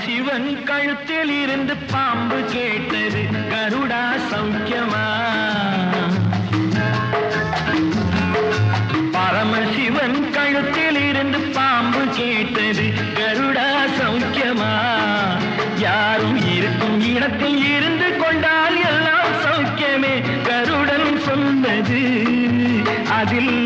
பரமசிவன் கழுத்தில் இருந்து பாம்பு கேட்டது கருடா சௌக்கியமா. பரமசிவன் கழுத்தில் இருந்து பாம்பு கேட்டது கருடா சௌக்கியமா. யாரும் இருக்கும் இடத்தில் இருந்து கொண்டால் எல்லாம் சௌக்கியமே கருடன் சொன்னது. அதில்